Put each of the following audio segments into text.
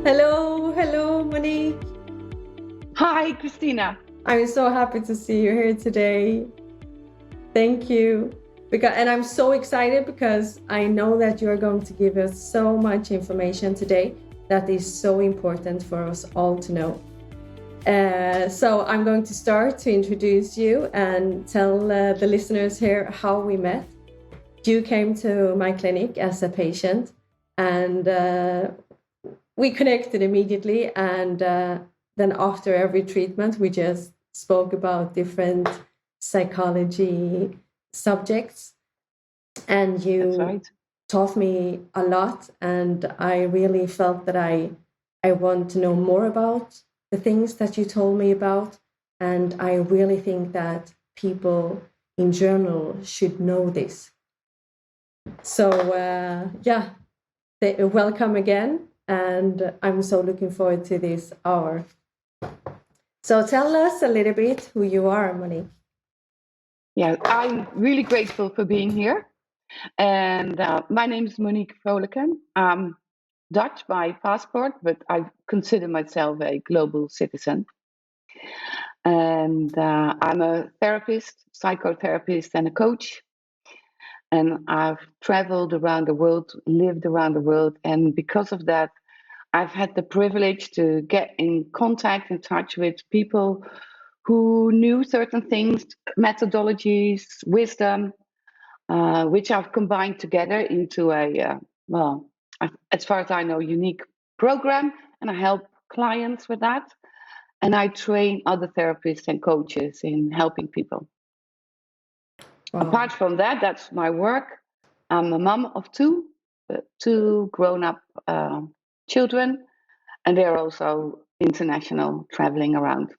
Hello, Monique. Hi, Christina. I'm so happy to see you here today. Thank you. And I'm so excited because I know that you're going to give us so much information today that is so important for us all to know. So I'm going to start to introduce you and tell the listeners here how we met. You came to my clinic as a patient and we connected immediately, and then after every treatment, we just spoke about different psychology subjects. And you taught me a lot, and I really felt that I want to know more about the things that you told me about. And I really think that people in general should know this. So, welcome again. And I'm so looking forward to this hour. So tell us a little bit who you are, Monique. Yeah, I'm really grateful for being here. And my name is Monique Vrolijken. I'm Dutch by passport, but I consider myself a global citizen. And I'm a therapist, psychotherapist, and a coach. And I've traveled around the world, lived around the world. And because of that, I've had the privilege to get in contact, in touch with people who knew certain things, methodologies, wisdom, which I've combined together into as far as I know, unique program. And I help clients with that. And I train other therapists and coaches in helping people. Wow. Apart from that, that's my work. I'm a mom of two grown-up children, and they're also international, traveling around.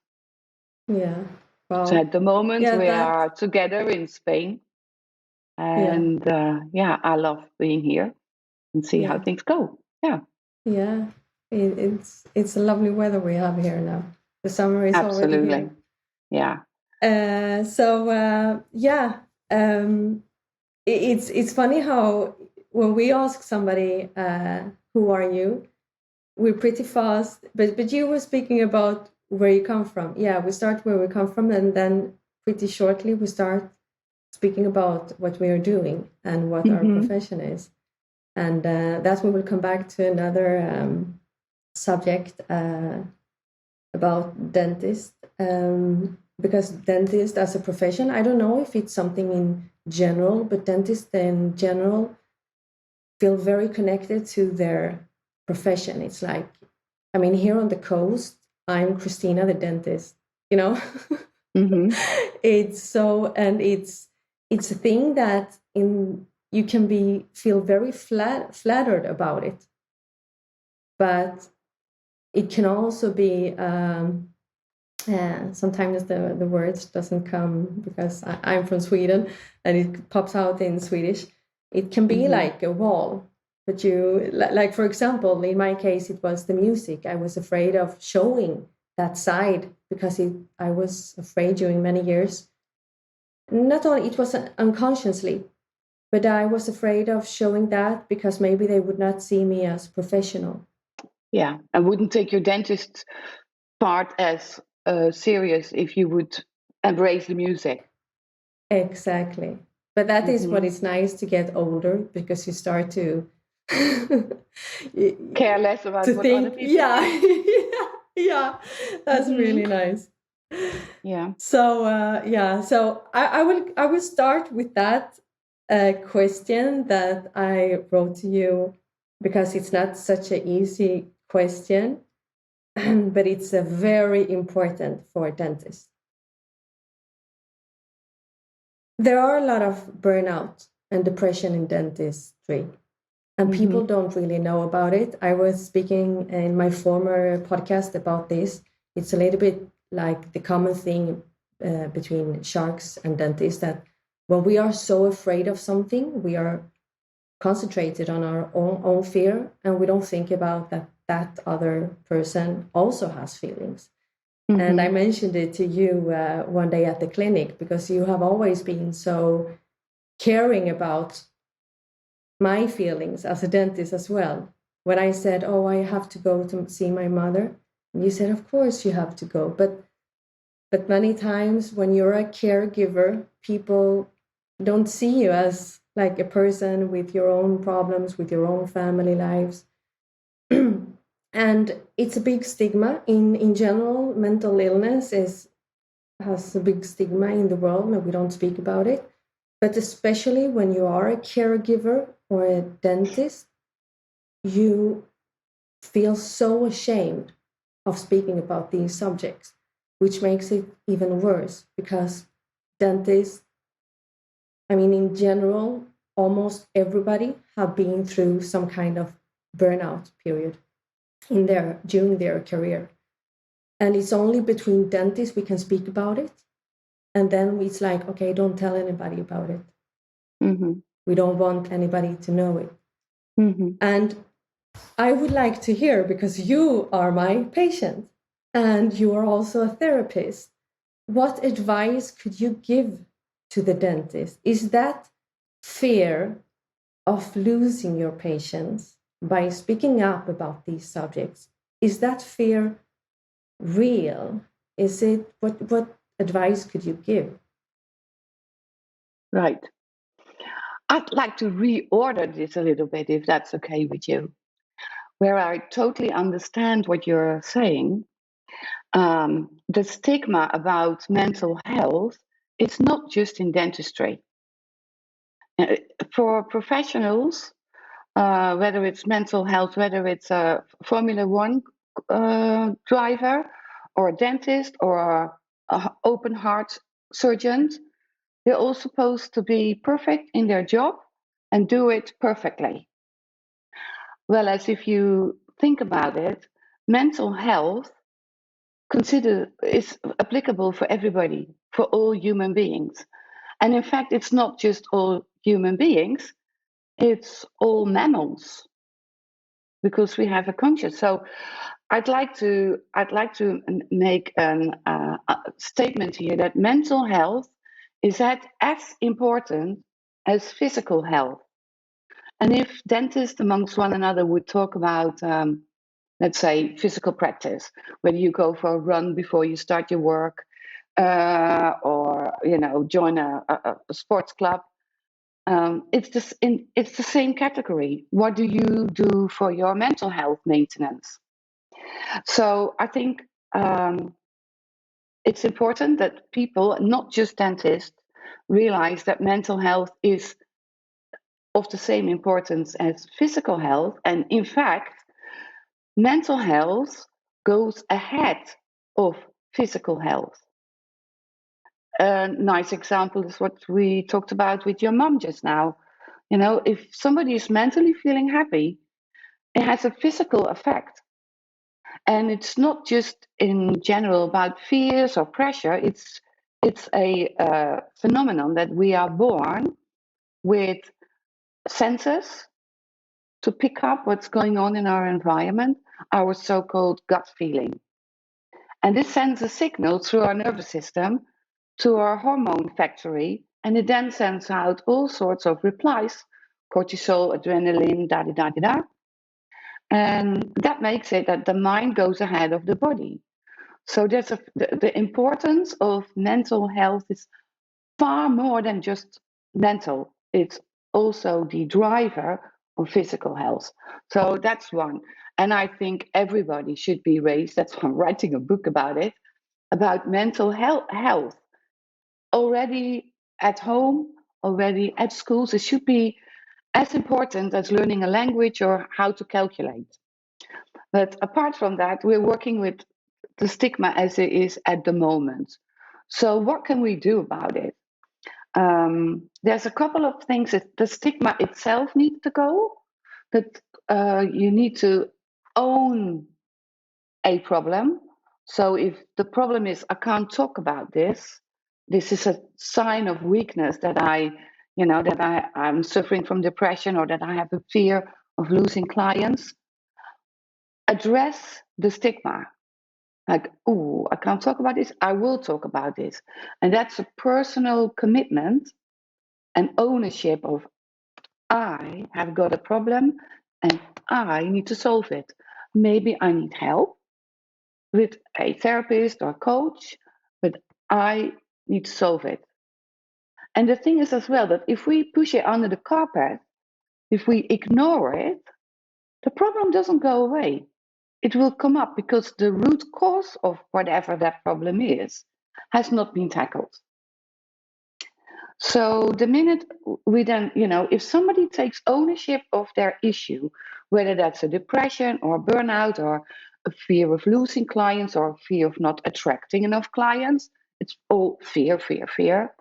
Yeah. Wow. So at the moment, we are together in Spain. And I love being here and see how things go. Yeah. Yeah. It's a lovely weather we have here now. The summer is already here. Yeah. It's funny how when we ask somebody, who are you? We're pretty fast, but you were speaking about where you come from. Yeah, we start where we come from, and then pretty shortly we start speaking about what we are doing and what our profession is. And that we will come back to another subject about dentist. Because dentist as a profession, I don't know if it's something in general, but dentists in general feel very connected to their profession. It's like, I mean, here on the coast, I'm Christina the dentist, you know. It's so, and it's a thing that you can feel very flattered about it, but it can also be sometimes the words doesn't come because I'm from Sweden and it pops out in Swedish. It can be like a wall, but like for example, in my case, it was the music. I was afraid of showing that side because I was afraid during many years. Not only it was unconsciously, but I was afraid of showing that because maybe they would not see me as professional. Yeah, I wouldn't take your dentist part as serious if you would embrace the music. Exactly. But that is what is nice to get older, because you start to care less about what other people think. Yeah, that's really nice. Yeah. So I will start with that question that I wrote to you, because it's not such an easy question, but it's a very important for dentists. There are a lot of burnout and depression in dentistry, and people don't really know about it. I was speaking in my former podcast about this. It's a little bit like the common thing between sharks and dentists, that when we are so afraid of something, we are concentrated on our own fear, and we don't think about that other person also has feelings. And I mentioned it to you one day at the clinic, because you have always been so caring about my feelings as a dentist as well. when I said, oh, I have to go to see my mother, you said, of course you have to go. But many times when you're a caregiver, people don't see you as like a person with your own problems, with your own family lives. And it's a big stigma in general. Mental illness has a big stigma in the world, and we don't speak about it. But especially when you are a caregiver or a dentist, you feel so ashamed of speaking about these subjects, which makes it even worse because dentists, I mean, in general, almost everybody have been through some kind of burnout period during their career. And it's only between dentists we can speak about it. And then it's like, okay, don't tell anybody about it. Mm-hmm. We don't want anybody to know it. Mm-hmm. And I would like to hear, because you are my patient and you are also a therapist, what advice could you give to the dentist? Is that fear of losing your patients by speaking up about these subjects, is that fear real? Is it, what advice could you give? Right. I'd like to reorder this a little bit, if that's okay with you, where I totally understand what you're saying. The stigma about mental health, it's not just in dentistry. For professionals, whether it's mental health, whether it's a Formula One driver, or a dentist, or a open heart surgeon, they're all supposed to be perfect in their job and do it perfectly. Whereas if you think about it, mental health is applicable for everybody, for all human beings. And in fact, it's not just all human beings, it's all mammals, because we have a conscience. So I'd like to make a statement here that mental health is as important as physical health. And if dentists amongst one another would talk about, let's say, physical practice, whether you go for a run before you start your work, or join a sports club, it's the same category. What do you do for your mental health maintenance? So I think it's important that people, not just dentists, realize that mental health is of the same importance as physical health. And in fact, mental health goes ahead of physical health. A nice example is what we talked about with your mom just now. If somebody is mentally feeling happy, it has a physical effect. And it's not just in general about fears or pressure. It's a phenomenon that we are born with senses to pick up what's going on in our environment, our so-called gut feeling. And this sends a signal through our nervous system to our hormone factory, and it then sends out all sorts of replies, cortisol, adrenaline, da da da da da. And that makes it that the mind goes ahead of the body. So the importance of mental health is far more than just mental. It's also the driver of physical health. So that's one. And I think everybody should be raised, that's why I'm writing a book about it, about mental health. Already at home, already at schools, it should be as important as learning a language or how to calculate. But apart from that, we're working with the stigma as it is at the moment. So what can we do about it? There's a couple of things that the stigma itself needs to go, that you need to own a problem. So if the problem is, I can't talk about this, this is a sign of weakness that I'm suffering from depression, or that I have a fear of losing clients. Address the stigma. Like, oh, I can't talk about this, I will talk about this. And that's a personal commitment and ownership of, I have got a problem and I need to solve it. Maybe I need help with a therapist or coach, but I need to solve it. And the thing is as well that if we push it under the carpet, if we ignore it, the problem doesn't go away. It will come up because the root cause of whatever that problem is has not been tackled. So the minute we then, if somebody takes ownership of their issue, whether that's a depression or burnout or a fear of losing clients or fear of not attracting enough clients, it's all fear, fear, fear.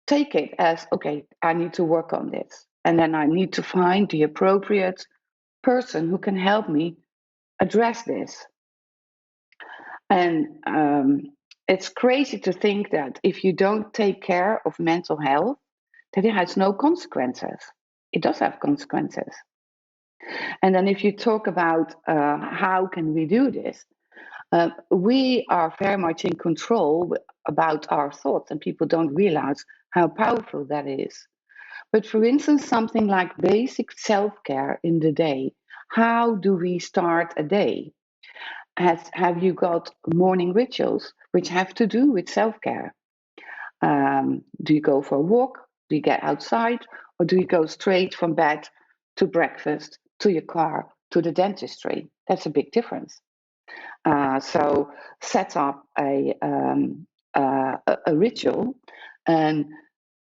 Take it as, okay, I need to work on this. And then I need to find the appropriate person who can help me address this. And it's crazy to think that if you don't take care of mental health, that it has no consequences. It does have consequences. And then if you talk about how can we do this, we are very much in control about our thoughts, and people don't realize how powerful that is. But for instance, something like basic self-care in the day. How do we start a day? Have you got morning rituals which have to do with self-care? Do you go for a walk? Do you get outside? Or do you go straight from bed to breakfast, to your car, to the dentistry? That's a big difference. So set up a ritual, and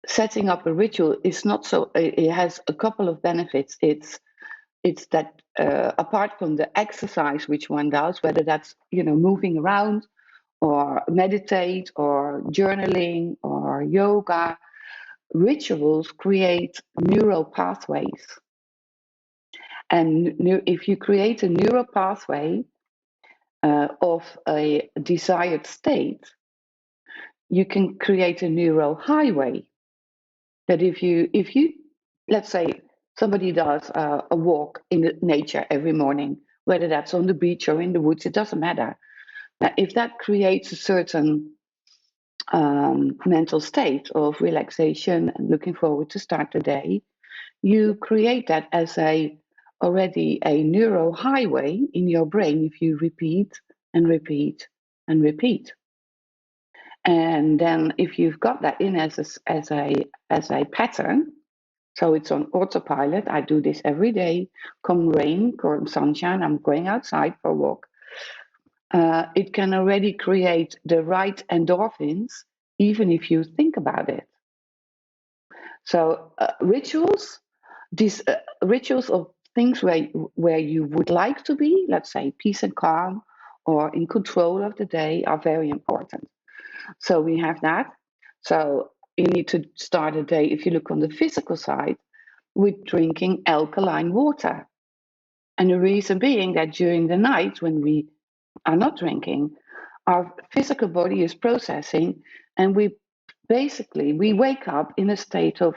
setting up a ritual is not so. It has a couple of benefits. It's that apart from the exercise which one does, whether that's moving around or meditate or journaling or yoga, rituals create neural pathways. And if you create a neural pathway of a desired state, you can create a neural highway. That if you let's say somebody does a walk in the nature every morning, whether that's on the beach or in the woods, it doesn't matter. Now, if that creates a certain mental state of relaxation and looking forward to start the day, you create that as already a neural highway in your brain if you repeat and repeat and repeat. And then if you've got that in as a pattern, so it's on autopilot. I do this every day. Come rain, come sunshine, I'm going outside for a walk. It can already create the right endorphins, even if you think about it. So rituals, these rituals of things where you would like to be, let's say peace and calm or in control of the day, are very important. So we have that. So you need to start a day, if you look on the physical side, with drinking alkaline water. And the reason being that during the night when we are not drinking, our physical body is processing, and we wake up in a state of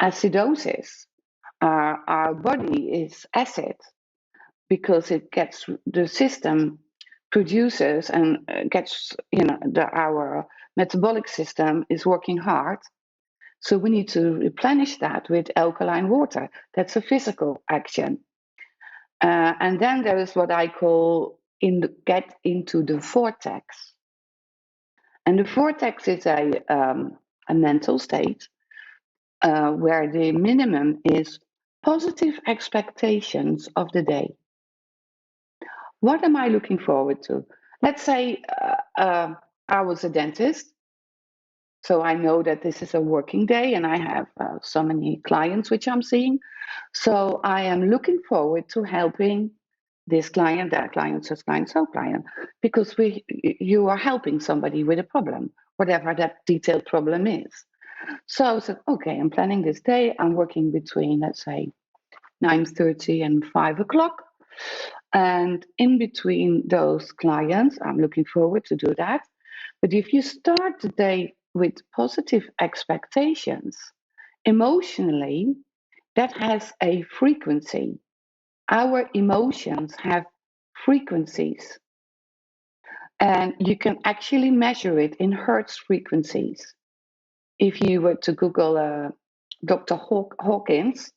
acidosis. Our body is acid because the system produces and gets, our metabolic system is working hard. So we need to replenish that with alkaline water. That's a physical action. And then there is what I call get into the vortex. And the vortex is a mental state where the minimum is positive expectations of the day. What am I looking forward to? Let's say I was a dentist, so I know that this is a working day and I have so many clients which I'm seeing. So I am looking forward to helping this client, that client, such client, so client, because you are helping somebody with a problem, whatever that detailed problem is. So I said, okay, I'm planning this day. I'm working between, let's say, 9:30 and 5 o'clock. And in between those clients, I'm looking forward to do that. But if you start the day with positive expectations, emotionally, that has a frequency. Our emotions have frequencies, and you can actually measure it in hertz frequencies. If you were to Google Dr. Hawkins,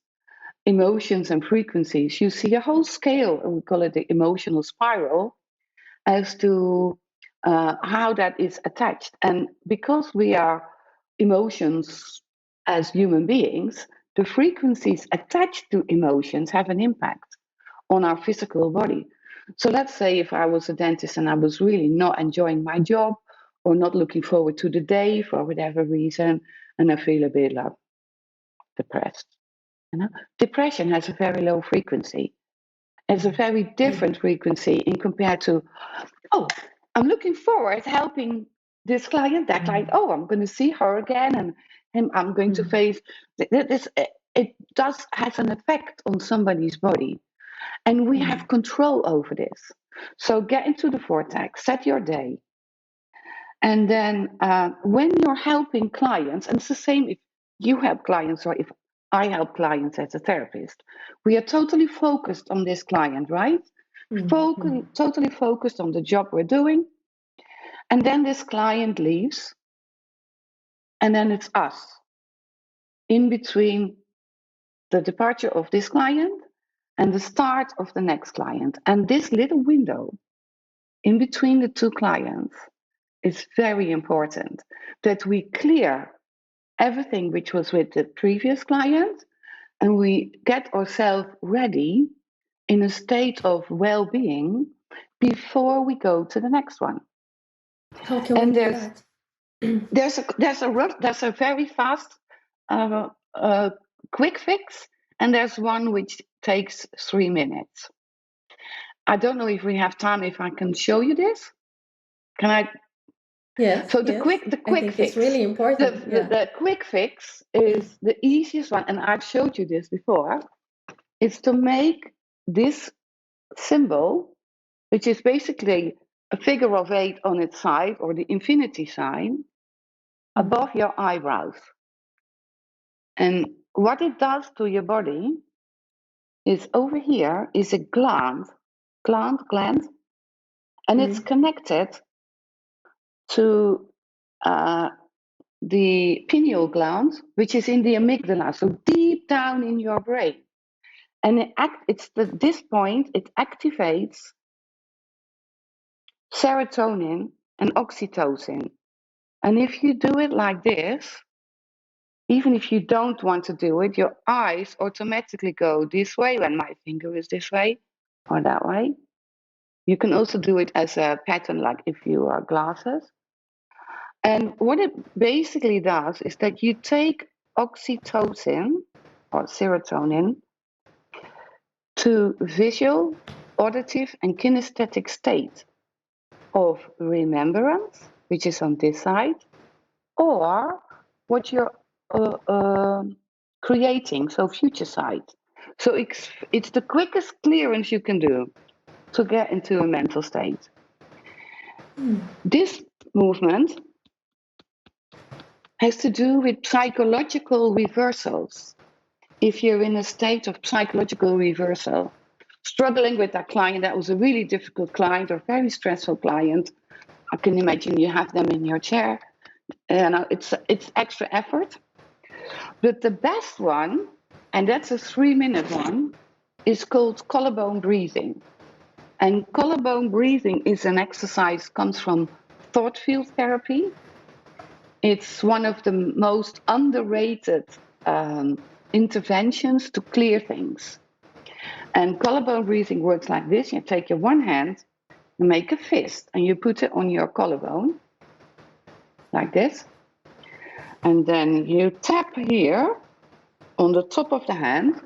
emotions and frequencies, you see a whole scale, and we call it the emotional spiral, as to how that is attached. And because we are emotions as human beings, the frequencies attached to emotions have an impact on our physical body. So let's say if I was a dentist and I was really not enjoying my job or not looking forward to the day for whatever reason, and I feel a bit like depressed. You know, depression has a very low frequency. It's a very different frequency in compared to, oh, I'm looking forward to helping this client, that client. Oh, I'm going to see her again, and I'm going to face this. It does has an effect on somebody's body, and we have control over this. So get into the vortex, set your day, and then when you're helping clients, and it's the same if you help clients or if I help clients as a therapist, we are totally focused on this client, right? Totally focused on the job we're doing. And then this client leaves, and then it's us in between the departure of this client and the start of the next client. And this little window in between the two clients is very important, that we clear everything which was with the previous client and we get ourselves ready in a state of well-being before we go to the next one. How can we do that? There's a very fast quick fix, and there's one which takes 3 minutes. I don't know if we have time, if I can show you this. Can I? Yes. So the quick fix. It's really important. The quick fix is the easiest one, and I've showed you this before. It's to make this symbol, which is basically a figure of 8 on its side, or the infinity sign, above your eyebrows. And what it does to your body is over here is a gland, and it's connected to the pineal gland, which is in the amygdala, so deep down in your brain. And this point, it activates serotonin and oxytocin. And if you do it like this, even if you don't want to do it, your eyes automatically go this way when my finger is this way or that way. You can also do it as a pattern, like if you wear glasses. And what it basically does is that you take oxytocin or serotonin to visual, auditive, and kinesthetic state of remembrance, which is on this side, or what you're creating, so future side. So it's the quickest clearance you can do to get into a mental state. This movement has to do with psychological reversals. If you're in a state of psychological reversal, struggling with that client that was a really difficult client or very stressful client, I can imagine you have them in your chair, and it's extra effort. But the best one, and that's a 3-minute one, is called collarbone breathing. And collarbone breathing is an exercise, comes from thought field therapy. It's one of the most underrated interventions to clear things. And collarbone breathing works like this. You take your one hand, you make a fist, and you put it on your collarbone, like this. And then you tap here on the top of the hand.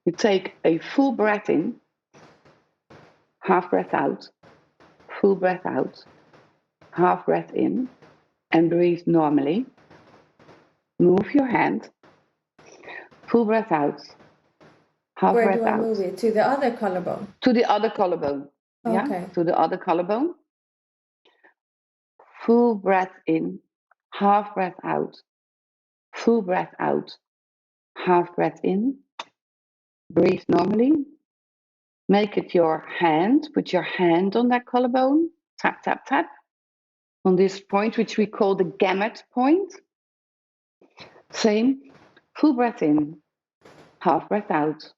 You take a full breath in, half breath out, full breath out, half breath in, and breathe normally. Move your hand, full breath out, half Where breath do I out. move it? To the other collarbone? To the other collarbone. Okay. Yeah, to the other collarbone. Full breath in, half breath out, full breath out, half breath in. Breathe normally. Make it your hand. Put your hand on that collarbone. Tap, tap, tap. On this point, which we call the gamut point. Same. Full breath in, half breath out,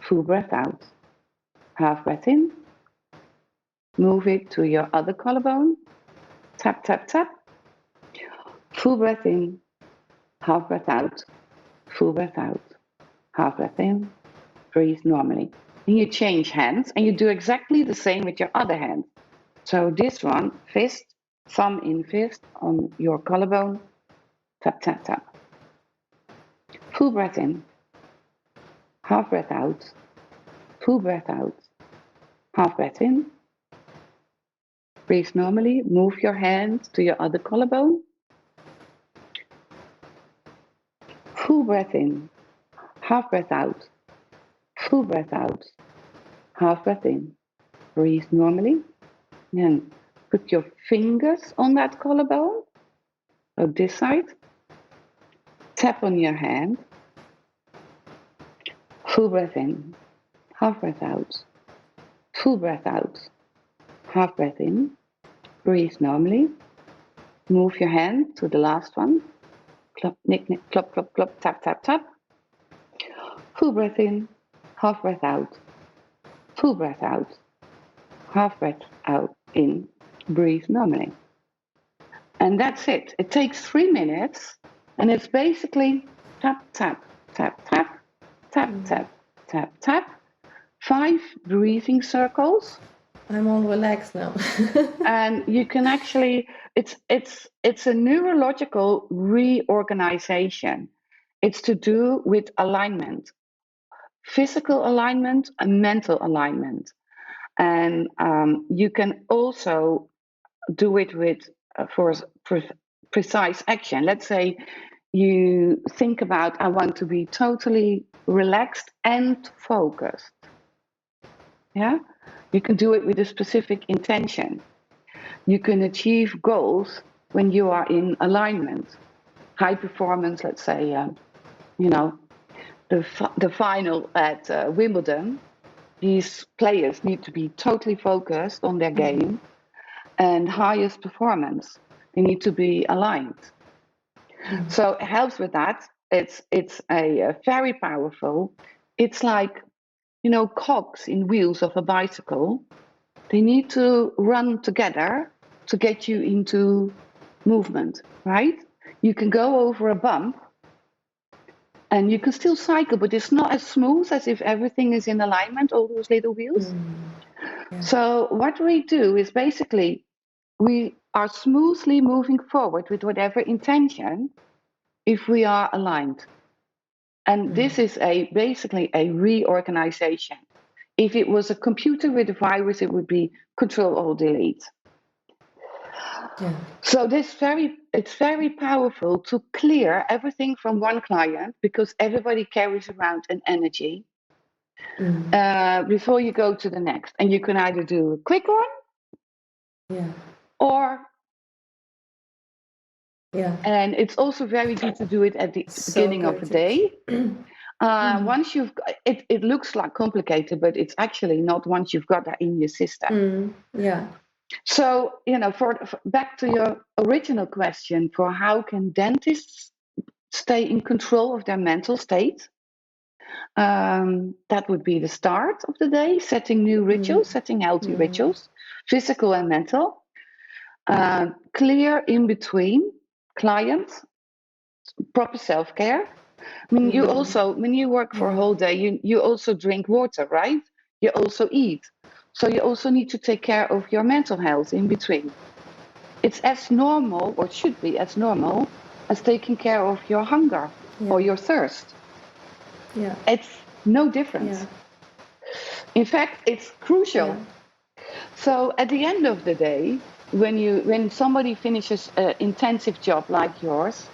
full breath out, half breath in. Move it to your other collarbone. Tap, tap, tap. Full breath in, half breath out, full breath out, half breath in. Breathe normally. And you change hands and you do exactly the same with your other hand. So this one, fist, thumb in fist on your collarbone. Tap, tap, tap. Full breath in, half breath out, full breath out, half breath in. Breathe normally. Move your hand to your other collarbone. Full breath in, half breath out, full breath out, half breath in. Breathe normally. And put your fingers on that collarbone. So this side. Tap on your hand. Full breath in, half breath out, full breath out, half breath in. Breathe normally. Move your hand to the last one. Klop, nick, nick, klop, klop, klop, tap, tap, tap. Full breath in, half breath out, full breath out, half breath out, in. Breathe normally. And that's it. It takes 3 minutes, and it's basically tap, tap, tap, tap, tap, tap, tap, tap. 5 breathing circles. I'm all relaxed now. And you can actually, it's a neurological reorganization. It's to do with alignment, physical alignment and mental alignment. And you can also do it with for precise action. Let's say you think about, I want to be totally relaxed and focused. Yeah, you can do it with a specific intention. You can achieve goals when you are in alignment. High performance, let's say, the final at Wimbledon. These players need to be totally focused on their game, and highest performance, they need to be aligned. So it helps with that. It's a very powerful. It's like, cogs in wheels of a bicycle. They need to run together to get you into movement, right? You can go over a bump and you can still cycle, but it's not as smooth as if everything is in alignment, all those little wheels. Yeah. So what we do is basically we are smoothly moving forward with whatever intention if we are aligned. And this is basically a reorganization. If it was a computer with a virus, it would be Control-Alt-Delete. Yeah. So it's very powerful to clear everything from one client, because everybody carries around an energy before you go to the next. And you can either do a quick one, or and it's also very good to do it at the beginning of the day. Once you've got it, it looks like complicated, but it's actually not once you've got that in your system. So, for back to your original question, for how can dentists stay in control of their mental state? That would be the start of the day, setting new rituals, setting healthy rituals, physical and mental. Clear in between clients, proper self-care. I mean, you also, when you work for a whole day, you also drink water, right? You also eat. So you also need to take care of your mental health in between. It's as normal, or should be as normal, as taking care of your hunger or your thirst. It's no difference. In fact, it's crucial. So at the end of the day, when somebody finishes an intensive job like yours,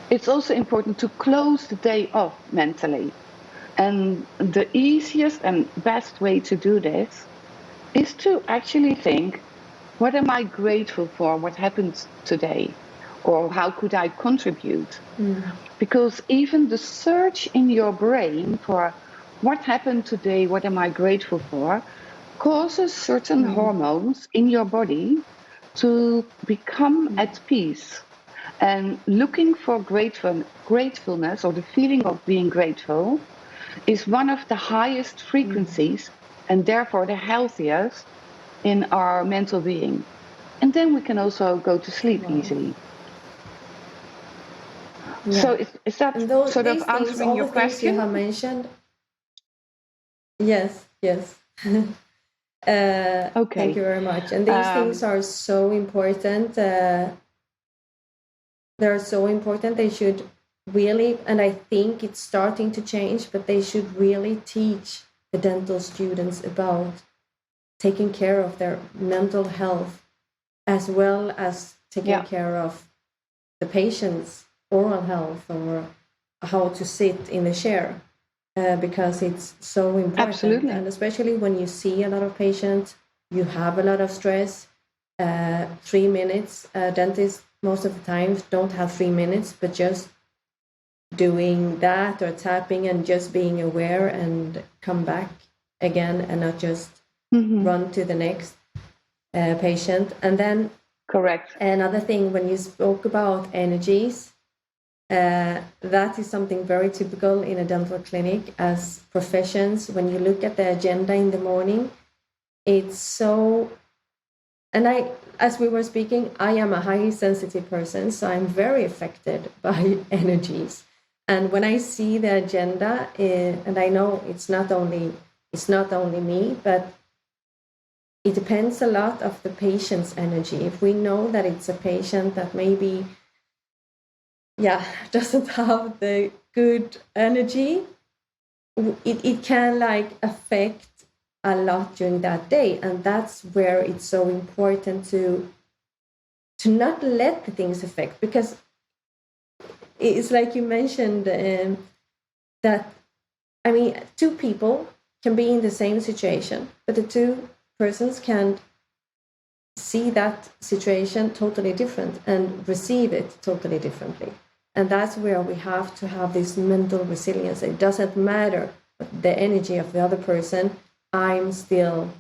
it's also important to close the day off mentally. And the easiest and best way to do this is to actually think, what am I grateful for? What happened today? Or how could I contribute? Because even the search in your brain for what happened today, what am I grateful for, causes certain hormones in your body to become at peace. And looking for gratefulness or the feeling of being grateful is one of the highest frequencies and therefore the healthiest in our mental being. And then we can also go to sleep Wow. easily. Yeah. So is that And sort of these things, answering all your the things you question? have mentioned. Yes, yes. Thank Okay. you very much. And these things are so important. They're so important. They should really, and I think it's starting to change, but they should really teach the dental students about taking care of their mental health as well as taking care of the patient's oral health or how to sit in the chair, because it's so important. Absolutely. And especially when you see a lot of patients, you have a lot of stress. 3 minutes, dentists most of the times don't have 3 minutes, but just doing that or tapping and just being aware and come back again and not just run to the next patient. And then correct. Another thing, when you spoke about energies, that is something very typical in a dental clinic as professions. When you look at the agenda in the morning, it's so, and as we were speaking, I am a highly sensitive person, so I'm very affected by energies. And when I see the agenda, and I know it's not only me, but it depends a lot of the patient's energy. If we know that it's a patient that maybe doesn't have the good energy, it can like affect a lot during that day. And that's where it's so important to not let the things affect, because it's like you mentioned, that, I mean, two people can be in the same situation, but the two persons can see that situation totally different and receive it totally differently. And that's where we have to have this mental resilience. It doesn't matter the energy of the other person, I'm still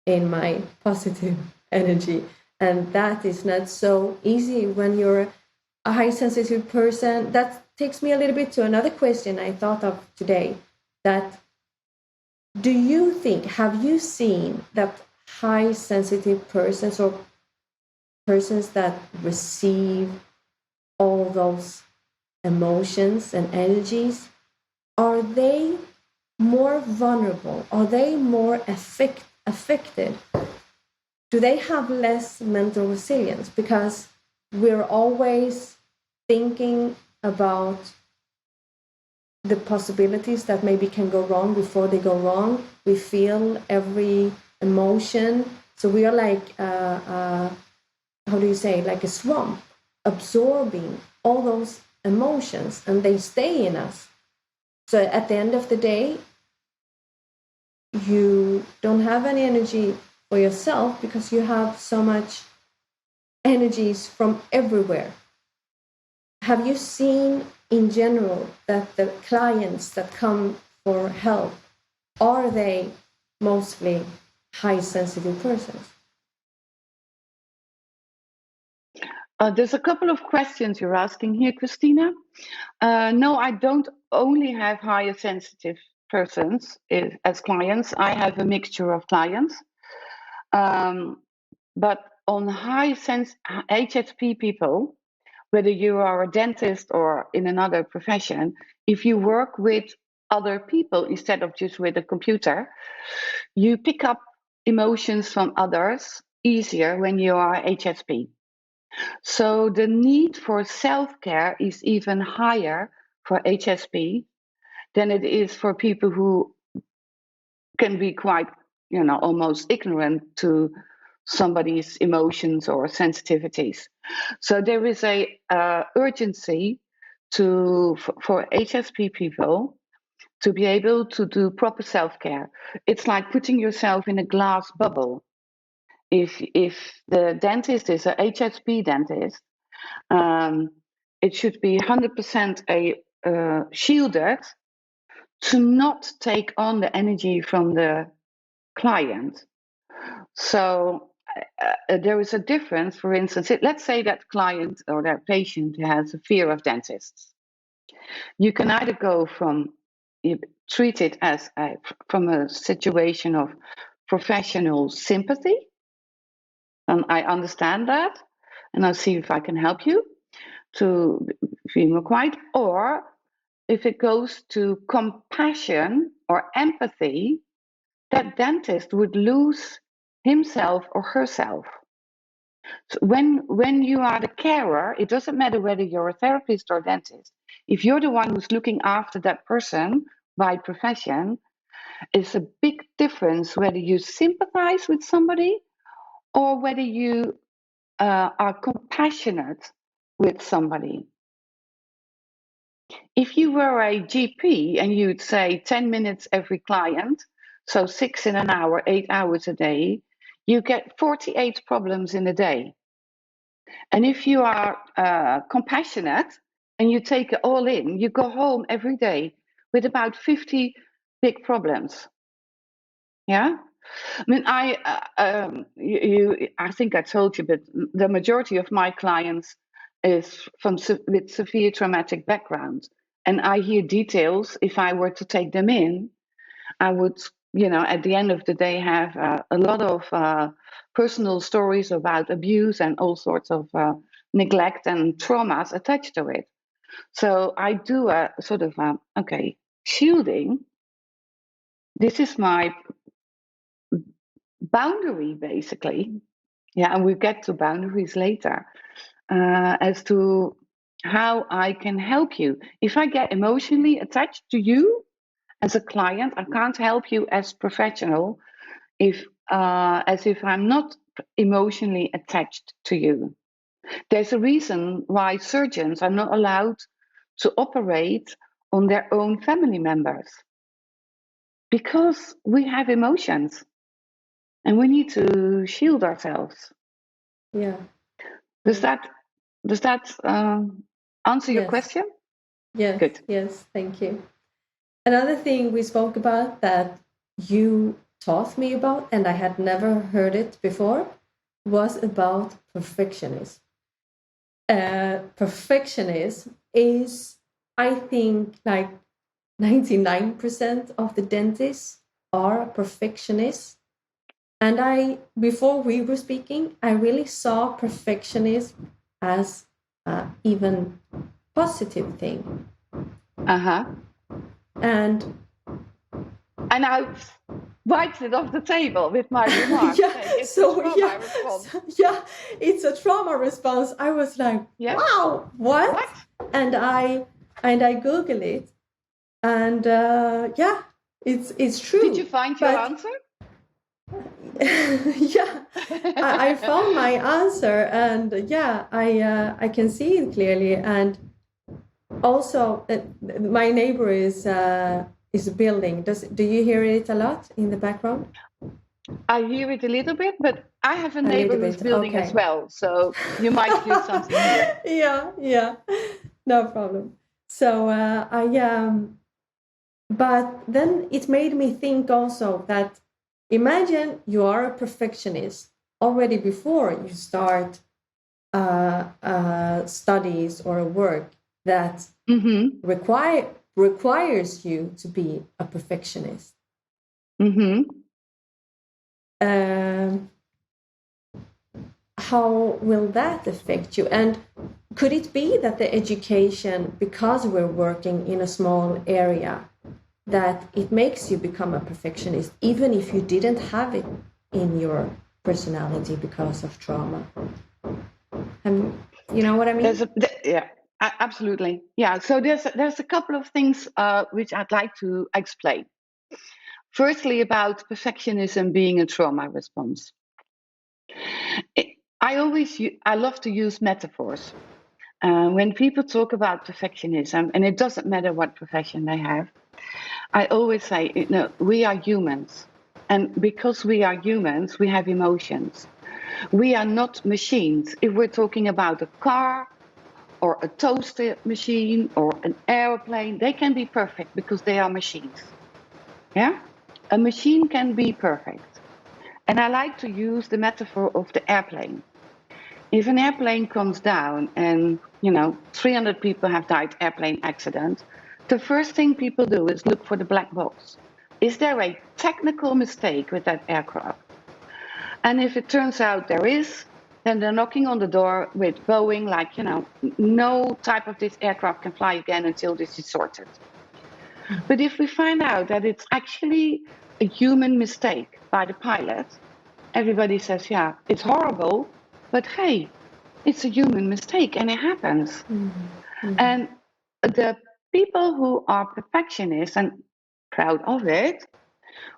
in my positive energy. And that is not so easy when you're a high sensitive person. That takes me a little bit to another question I thought of today. That, do you think, have you seen that high sensitive persons or persons that receive all those emotions and energies, are they more vulnerable? Are they more affected? Do they have less mental resilience? Because we're always thinking about the possibilities that maybe can go wrong before they go wrong. We feel every emotion. So we are like, how do you say, like a swamp, absorbing all those emotions, and they stay in us. So at the end of the day, you don't have any energy for yourself because you have so much energies from everywhere. Have you seen in general that the clients that come for help, are they mostly high sensitive persons? There's a couple of questions you're asking here, Christina. No, I don't only have higher sensitive persons as clients. I have a mixture of clients. But on high sense HSP people, whether you are a dentist or in another profession, if you work with other people instead of just with a computer, you pick up emotions from others easier when you are HSP. So the need for self-care is even higher for HSP than it is for people who can be quite, almost ignorant to somebody's emotions or sensitivities. So there is a urgency for HSP people to be able to do proper self-care. It's like putting yourself in a glass bubble. If the dentist is a HSP dentist, it should be 100% shielded to not take on the energy from the client. So there is a difference. For instance, let's say that client or that patient has a fear of dentists. You can either go from, you treat it as from a situation of professional sympathy, and I understand that, and I'll see if I can help you to feel more quiet, or if it goes to compassion or empathy, that dentist would lose himself or herself. So when you are the carer, it doesn't matter whether you're a therapist or a dentist. If you're the one who's looking after that person by profession, it's a big difference whether you sympathize with somebody or whether you are compassionate with somebody. If you were a GP and you'd say 10 minutes every client, so 6 in an hour, 8 hours a day, you get 48 problems in a day. And if you are compassionate and you take it all in, you go home every day with about 50 big problems. Yeah? I mean, I think I told you, but the majority of my clients is with severe traumatic backgrounds. And I hear details. If I were to take them in, I would, at the end of the day, have a lot of personal stories about abuse and all sorts of neglect and traumas attached to it. So I do a sort of, shielding. This is my boundary, basically. Yeah, and we'll get to boundaries later as to how I can help you. If I get emotionally attached to you as a client, I can't help you as professional as if I'm not emotionally attached to you. There's a reason why surgeons are not allowed to operate on their own family members, because we have emotions and we need to shield ourselves. Yeah. Does that answer your Yes. question? Yes. Good. Yes. Thank you. Another thing we spoke about that you taught me about, and I had never heard it before, was about perfectionism. Perfectionism is, I think, like 99% of the dentists are perfectionists. And before we were speaking, I really saw perfectionism as even positive thing. Uh-huh. And I wiped it off the table with my remarks. It's a trauma response. It's a trauma response. I was like, wow, what? And I Google it, and it's true. Did you find your answer? Yeah, I found my answer, and I can see it clearly. And also, my neighbor is building. Do you hear it a lot in the background? I hear it a little bit, but I have a neighbor who's building as well, so you might hear something here. Yeah, no problem. So but then it made me think also that imagine you are a perfectionist already before you start studies or work that requires you to be a perfectionist. How will that affect you? And could it be that the education, because we're working in a small area, that it makes you become a perfectionist, even if you didn't have it in your personality because of trauma? You know what I mean? Yeah, absolutely. Yeah, so there's a couple of things which I'd like to explain. Firstly, about perfectionism being a trauma response. I love to use metaphors. When people talk about perfectionism, and it doesn't matter what profession they have, I always say, we are humans. And because we are humans, we have emotions. We are not machines. If we're talking about a car or a toaster machine or an airplane, they can be perfect because they are machines. Yeah? A machine can be perfect. And I like to use the metaphor of the airplane. If an airplane comes down and, 300 people have died airplane accident, the first thing people do is look for the black box. Is there a technical mistake with that aircraft? And if it turns out there is, then they're knocking on the door with Boeing, like, no type of this aircraft can fly again until this is sorted. But if we find out that it's actually a human mistake by the pilot, everybody says, yeah, it's horrible, but hey, it's a human mistake and it happens. And the people who are perfectionists and proud of it,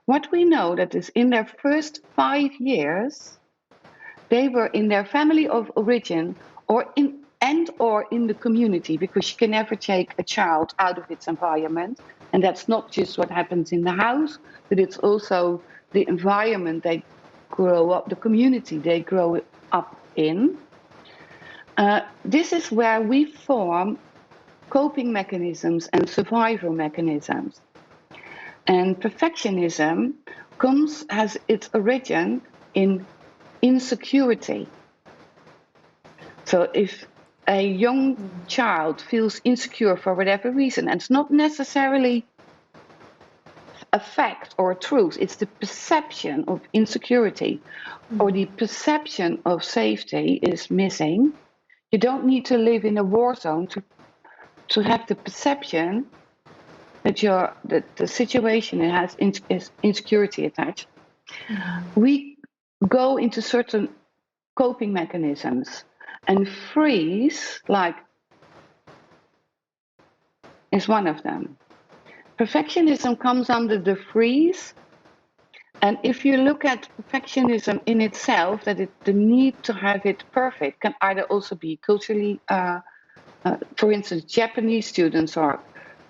what we know that is in their first 5 years, they were in their family of origin or in the community, because you can never take a child out of its environment. And that's not just what happens in the house, but it's also the environment they grow up, the community they grow up in. This is where we form coping mechanisms and survival mechanisms. And perfectionism has its origin in insecurity. So if a young child feels insecure for whatever reason, and it's not necessarily a fact or a truth, it's the perception of insecurity or the perception of safety is missing. You don't need to live in a war zone to have the perception that the situation has is insecurity attached. We go into certain coping mechanisms, and freeze, like, is one of them. Perfectionism comes under the freeze. And if you look at perfectionism in itself, the need to have it perfect can either also be culturally, for instance, Japanese students or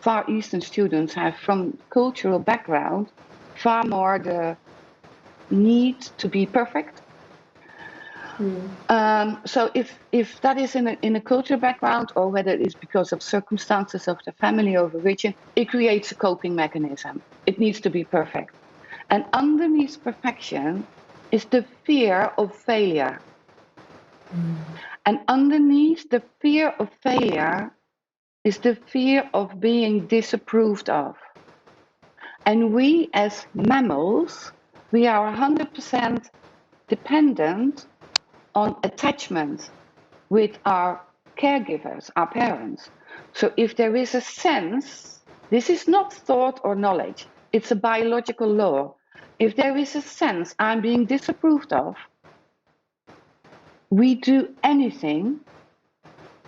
Far Eastern students have, from cultural background, far more the need to be perfect. So if that is in a cultural background, or whether it is because of circumstances of the family of origin, it creates a coping mechanism. It needs to be perfect. And underneath perfection is the fear of failure. And underneath the fear of failure is the fear of being disapproved of. And we as mammals, we are 100% dependent on attachment with our caregivers, our parents. So if there is a sense, this is not thought or knowledge, it's a biological law. If there is a sense I'm being disapproved of, we do anything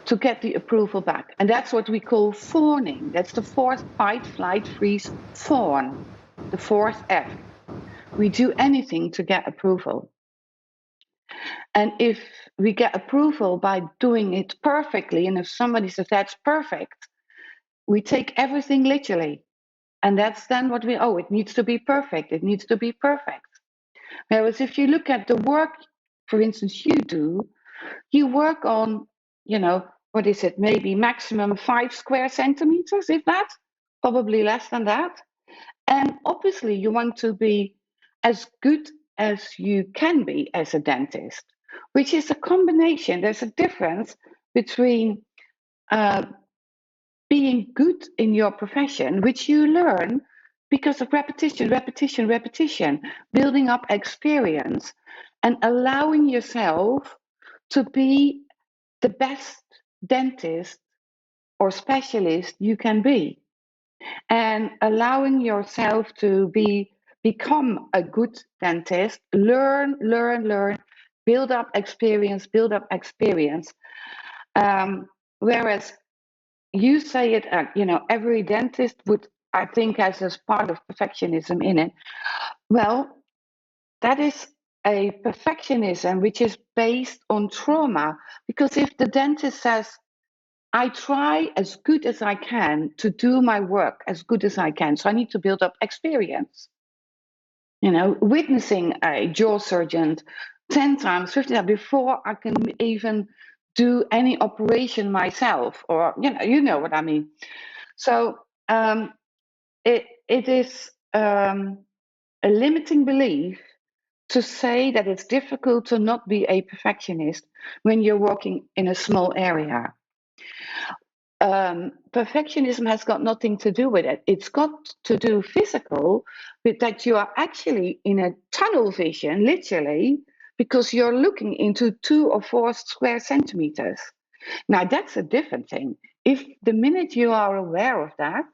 to get the approval back. And that's what we call fawning. That's the fourth fight, flight, freeze, fawn. The fourth F. We do anything to get approval. And if we get approval by doing it perfectly, and if somebody says that's perfect, we take everything literally. And that's then what it needs to be perfect. It needs to be perfect. Whereas if you look at the work, for instance, you work on, what is it, maybe maximum 5 square centimeters, if that, probably less than that. And obviously you want to be as good as you can be as a dentist, which is a combination. There's a difference between being good in your profession, which you learn because of repetition, repetition, repetition, building up experience, and allowing yourself to be the best dentist or specialist you can be, and allowing yourself to become a good dentist, learn, build up experience. Whereas you say it, every dentist would, I think, has as part of perfectionism in it. Well, that is a perfectionism which is based on trauma, because if the dentist says, I try as good as I can to do my work as good as I can, so I need to build up experience. Witnessing a jaw surgeon 10 times, 50 times before I can even do any operation myself, or you know what I mean. So it is a limiting belief to say that it's difficult to not be a perfectionist when you're working in a small area. Perfectionism has got nothing to do with it. It's got to do physical with that you are actually in a tunnel vision, literally, because you're looking into 2 or 4 square centimeters. Now, that's a different thing. If the minute you are aware of that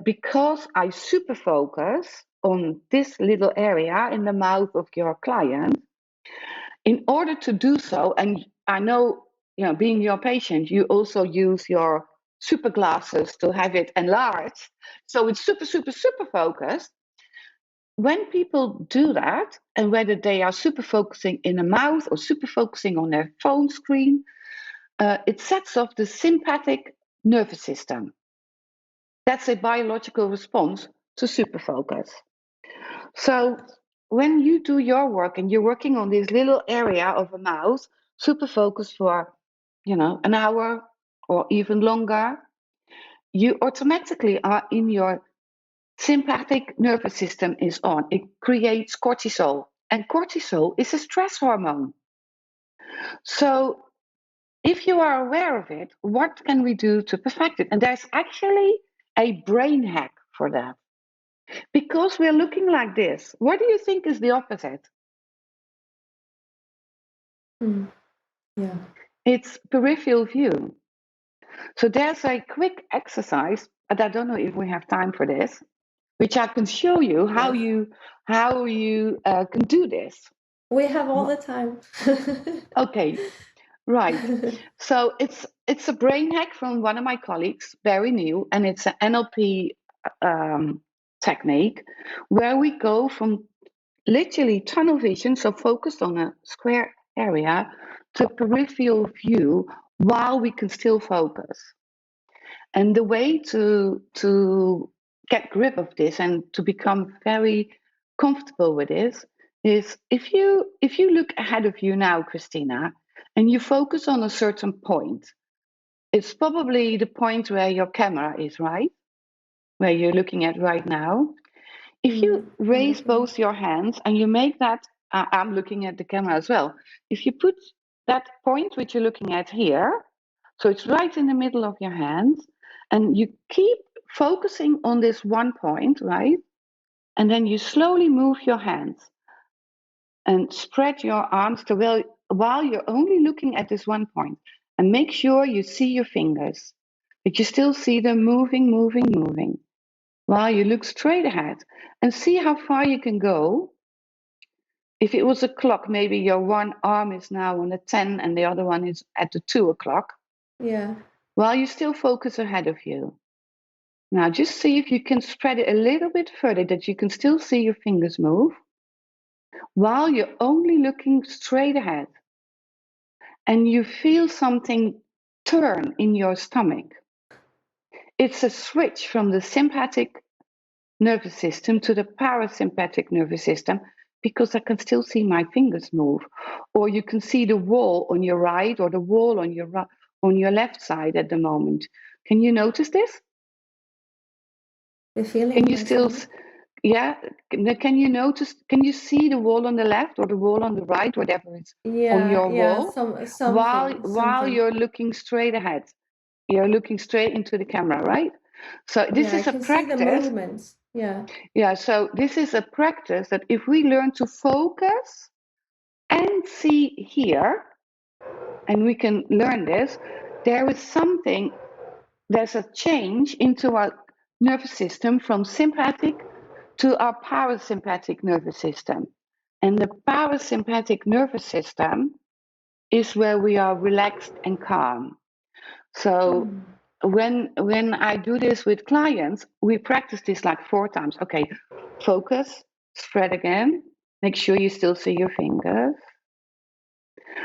because I super focus on this little area in the mouth of your client, in order to do so, and I know, being your patient, you also use your super glasses to have it enlarged. So it's super, super, super focused. When people do that, and whether they are super focusing in the mouth or super focusing on their phone screen, it sets off the sympathetic nervous system. That's a biological response to super focus. So when you do your work and you're working on this little area of a mouth, super focused for, an hour or even longer, you automatically are in your sympathetic nervous system is on. It creates cortisol, and cortisol is a stress hormone. So if you are aware of it, what can we do to perfect it? And there's actually a brain hack for that. Because we're looking like this, what do you think is the opposite? Yeah. It's peripheral view. So there's a quick exercise, but I don't know if we have time for this, which I can show you how you can do this. We have all the time. Okay, right. So it's a brain hack from one of my colleagues, very new, and it's an NLP technique where we go from literally tunnel vision, so focused on a square area, to peripheral view while we can still focus. And the way to get grip of this and to become very comfortable with this is if you look ahead of you now, Christina, and you focus on a certain point, it's probably the point where your camera is, right? Where you're looking at right now. If you raise both your hands and you make that, I'm looking at the camera as well. If you put that point which you're looking at here, so it's right in the middle of your hands, and you keep focusing on this one point, right? And then you slowly move your hands and spread your arms while you're only looking at this one point. And make sure you see your fingers, that you still see them moving, moving, moving. While you look straight ahead and see how far you can go. If it was a clock, maybe your one arm is now on the 10 and the other one is at the 2 o'clock. Yeah. While you still focus ahead of you. Now just see if you can spread it a little bit further, that you can still see your fingers move while you're only looking straight ahead. And you feel something turn in your stomach. It's a switch from the sympathetic nervous system to the parasympathetic nervous system, because I can still see my fingers move. Or you can see the wall on your right or the wall on your left side at the moment. Can you notice this? The feeling. Can you still, yeah? Can you notice? Can you see the wall on the left or the wall on the right, whatever it's on your wall? While you're looking straight ahead, you're looking straight into the camera, right? So this is a practice. See the movements. Yeah. Yeah, so this is a practice that if we learn to focus and see here, and we can learn this, there's a change into our nervous system from sympathetic to our parasympathetic nervous system. And the parasympathetic nervous system is where we are relaxed and calm. So when I do this with clients, we practice this like 4 times. Okay, focus, spread again, make sure you still see your fingers,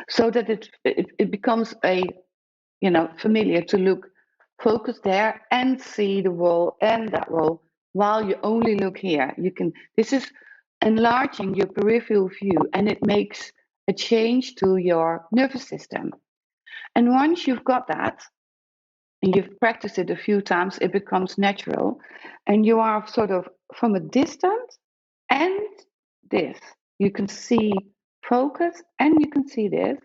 so that it becomes familiar to look, focus there and see the wall and that wall while you only look here. This is enlarging your peripheral view, and it makes a change to your nervous system. And once you've got that, and you've practiced it a few times, it becomes natural. And you are sort of from a distance and this. You can see focus and you can see this.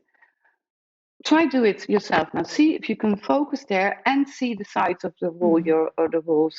Try do it yourself now. See if you can focus there and see the sides of the wall or the walls.